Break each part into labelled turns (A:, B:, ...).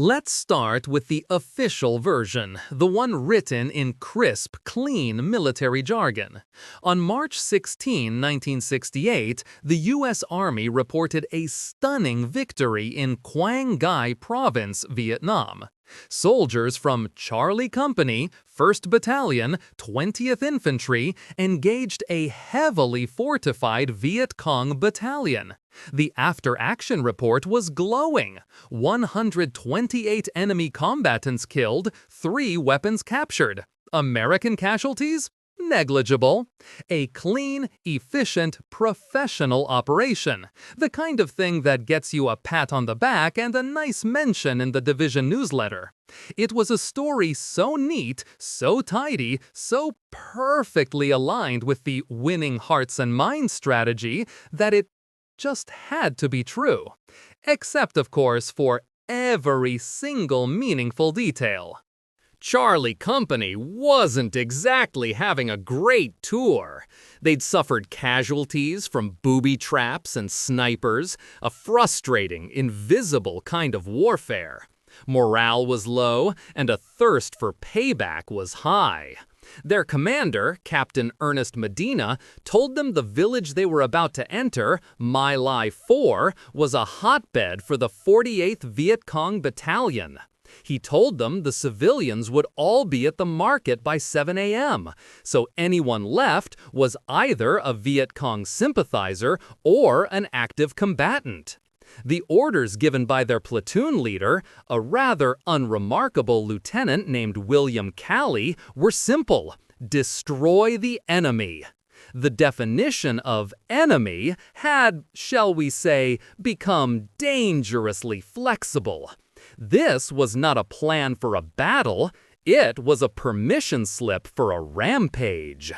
A: Let's start with the official version, the one written in crisp, clean military jargon. On March 16, 1968, the U.S. Army reported a stunning victory in Quang Ngai Province, Vietnam. Soldiers from Charlie Company, 1st Battalion, 20th Infantry engaged a heavily fortified Viet Cong battalion. The after-action report was glowing. 128 enemy combatants killed, 3 weapons captured. American casualties? Negligible. A clean, efficient, professional operation. The kind of thing that gets you a pat on the back and a nice mention in the division newsletter. It was a story so neat, so tidy, so perfectly aligned with the winning hearts and minds strategy that it just had to be true. Except, of course, for every single meaningful detail. Charlie Company wasn't exactly having a great tour. They'd suffered casualties from booby traps and snipers, a frustrating, invisible kind of warfare. Morale was low, and a thirst for payback was high. Their commander, Captain Ernest Medina, told them the village they were about to enter, My Lai 4, was a hotbed for the 48th Viet Cong Battalion. He told them the civilians would all be at the market by 7 a.m., so anyone left was either a Viet Cong sympathizer or an active combatant. The orders given by their platoon leader, a rather unremarkable lieutenant named William Calley, were simple: destroy the enemy. The definition of enemy had, shall we say, become dangerously flexible. This was not a plan for a battle, it was a permission slip for a rampage.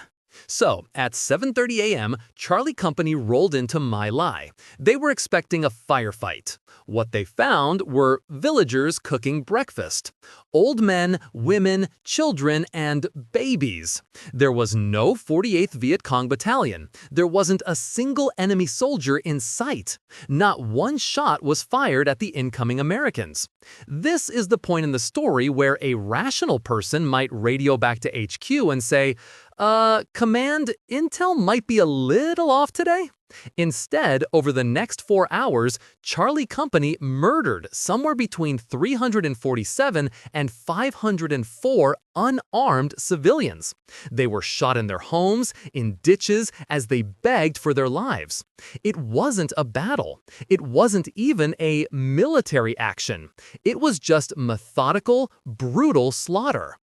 A: So, at 7:30 a.m., Charlie Company rolled into My Lai. They were expecting a firefight. What they found were villagers cooking breakfast. Old men, women, children, and babies. There was no 48th Viet Cong Battalion. There wasn't a single enemy soldier in sight. Not one shot was fired at the incoming Americans. This is the point in the story where a rational person might radio back to HQ and say, Command, intel might be a little off today? Instead, over the next 4 hours, Charlie Company murdered somewhere between 347 and 504 unarmed civilians. They were shot in their homes, in ditches, as they begged for their lives. It wasn't a battle. It wasn't even a military action. It was just methodical, brutal slaughter.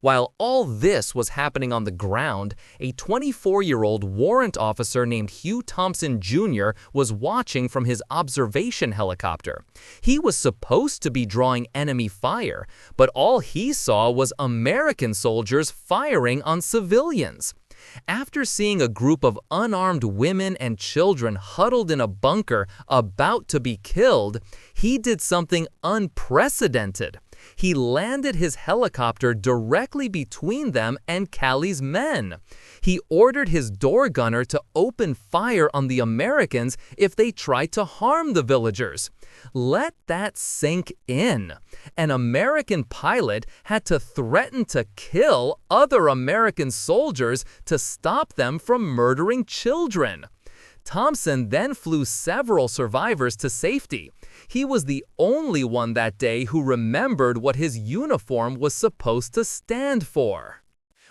A: While all this was happening on the ground, a 24-year-old warrant officer named Hugh Thompson Jr. was watching from his observation helicopter. He was supposed to be drawing enemy fire, but all he saw was American soldiers firing on civilians. After seeing a group of unarmed women and children huddled in a bunker about to be killed, he did something unprecedented. He landed his helicopter directly between them and Calley's men. He ordered his door gunner to open fire on the Americans if they tried to harm the villagers. Let that sink in. An American pilot had to threaten to kill other American soldiers to stop them from murdering children. Thompson then flew several survivors to safety. He was the only one that day who remembered what his uniform was supposed to stand for.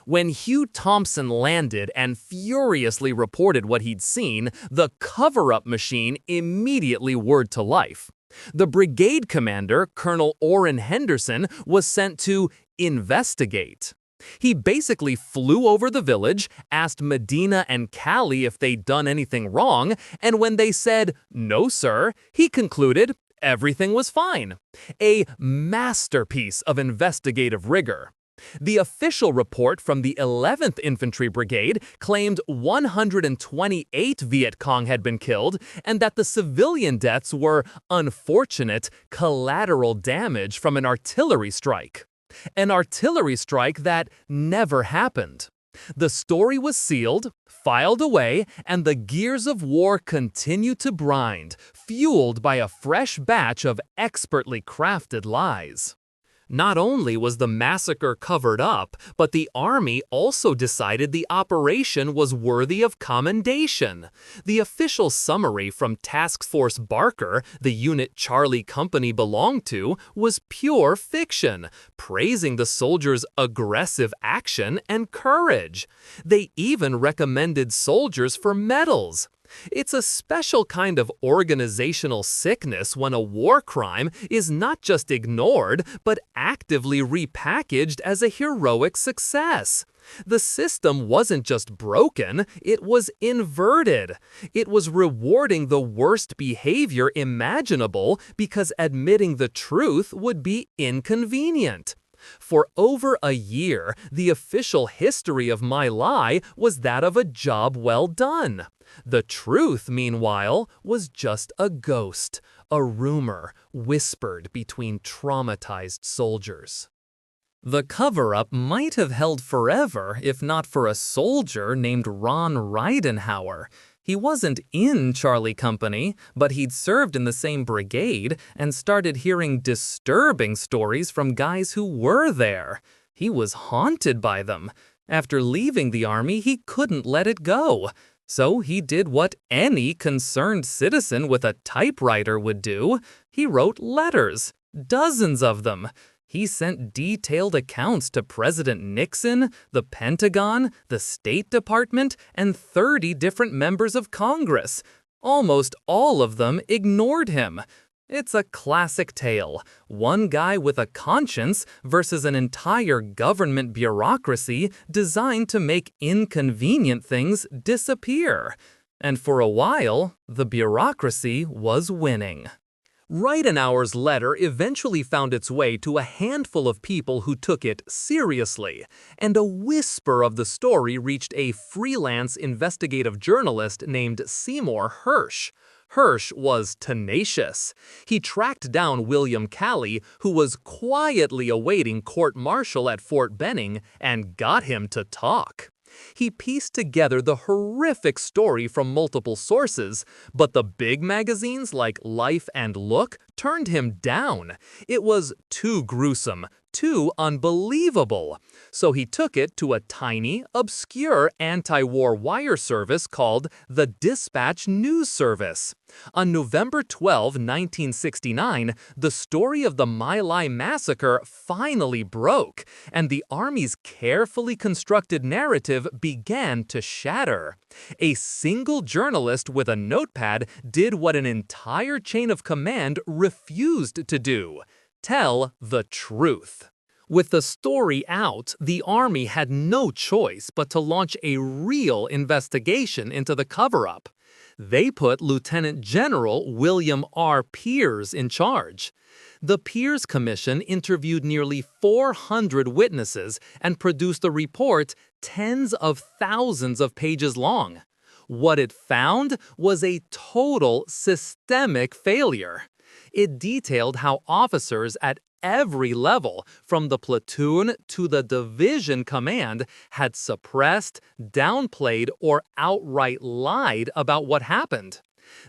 A: When Hugh Thompson landed and furiously reported what he'd seen, the cover-up machine immediately whirred to life. The brigade commander, Colonel Orrin Henderson, was sent to investigate. He basically flew over the village, asked Medina and Calley if they'd done anything wrong, and when they said, "No, sir," he concluded everything was fine. A masterpiece of investigative rigor. The official report from the 11th Infantry Brigade claimed 128 Viet Cong had been killed and that the civilian deaths were unfortunate collateral damage from an artillery strike. An artillery strike that never happened. The story was sealed, filed away, and the gears of war continued to grind, fueled by a fresh batch of expertly crafted lies. Not only was the massacre covered up, but the Army also decided the operation was worthy of commendation. The official summary from Task Force Barker, the unit Charlie Company belonged to, was pure fiction, praising the soldiers' aggressive action and courage. They even recommended soldiers for medals. It's a special kind of organizational sickness when a war crime is not just ignored, but actively repackaged as a heroic success. The system wasn't just broken, it was inverted. It was rewarding the worst behavior imaginable because admitting the truth would be inconvenient. For over a year, the official history of My Lai was that of a job well done. The truth, meanwhile, was just a ghost, a rumor whispered between traumatized soldiers. The cover-up might have held forever if not for a soldier named Ron Ridenhour. He wasn't in Charlie Company, but he'd served in the same brigade and started hearing disturbing stories from guys who were there. He was haunted by them. After leaving the Army, he couldn't let it go. So he did what any concerned citizen with a typewriter would do. He wrote letters, dozens of them. He sent detailed accounts to President Nixon, the Pentagon, the State Department, and 30 different members of Congress. Almost all of them ignored him. It's a classic tale. One guy with a conscience versus an entire government bureaucracy designed to make inconvenient things disappear. And for a while, the bureaucracy was winning. Ridenhour's letter eventually found its way to a handful of people who took it seriously, and a whisper of the story reached a freelance investigative journalist named Seymour Hersh. Hersh was tenacious. He tracked down William Calley, who was quietly awaiting court-martial at Fort Benning, and got him to talk. He pieced together the horrific story from multiple sources, but the big magazines like Life and Look turned him down. It was too gruesome, too unbelievable. So he took it to a tiny, obscure anti-war wire service called the Dispatch News Service. On November 12, 1969, the story of the My Lai Massacre finally broke, and the Army's carefully constructed narrative began to shatter. A single journalist with a notepad did what an entire chain of command refused to do: tell the truth. With the story out, the Army had no choice but to launch a real investigation into the cover-up. They put Lieutenant General William R. Pierce in charge. The Pierce Commission interviewed nearly 400 witnesses and produced a report tens of thousands of pages long. What it found was a total systemic failure. It detailed how officers at every level, from the platoon to the division command, had suppressed, downplayed, or outright lied about what happened.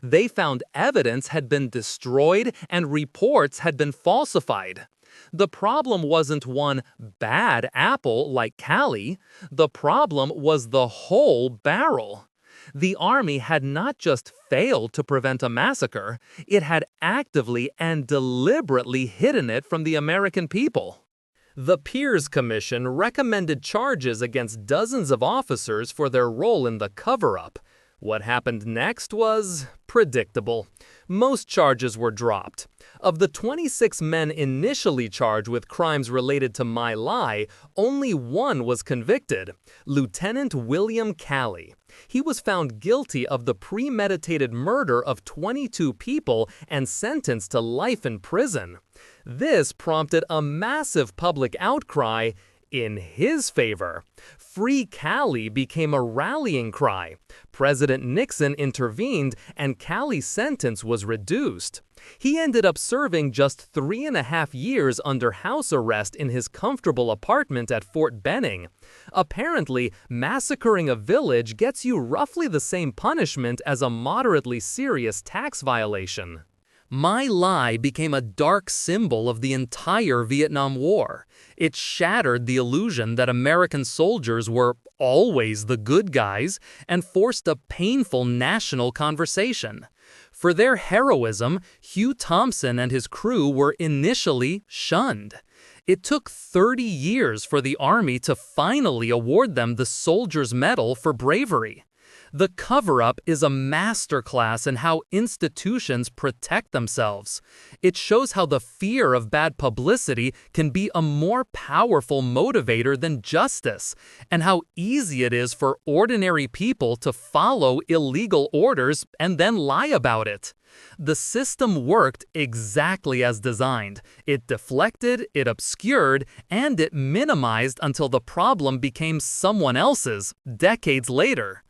A: They found evidence had been destroyed and reports had been falsified. The problem wasn't one bad apple like Calley. The problem was the whole barrel. The Army had not just failed to prevent a massacre, it had actively and deliberately hidden it from the American people. The Pierce Commission recommended charges against dozens of officers for their role in the cover-up. What happened next was predictable. Most charges were dropped. Of the 26 men initially charged with crimes related to My Lai, only one was convicted: Lieutenant William Calley. He was found guilty of the premeditated murder of 22 people and sentenced to life in prison. This prompted a massive public outcry. in his favor. Free Cali became a rallying cry. President Nixon intervened, and Cali's sentence was reduced. He ended up serving just 3.5 years under house arrest in his comfortable apartment at Fort Benning. Apparently, massacring a village gets you roughly the same punishment as a moderately serious tax violation. My Lai became a dark symbol of the entire Vietnam War. It shattered the illusion that American soldiers were always the good guys and forced a painful national conversation. For their heroism, Hugh Thompson and his crew were initially shunned. It took 30 years for the Army to finally award them the Soldier's Medal for bravery. The cover-up is a masterclass in how institutions protect themselves. It shows how the fear of bad publicity can be a more powerful motivator than justice, and how easy it is for ordinary people to follow illegal orders and then lie about it. The system worked exactly as designed. It deflected, it obscured, and it minimized until the problem became someone else's, decades later.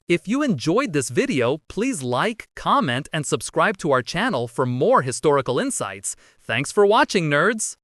A: If you enjoyed this video, please like, comment, and subscribe to our channel for more historical insights. Thanks for watching, nerds!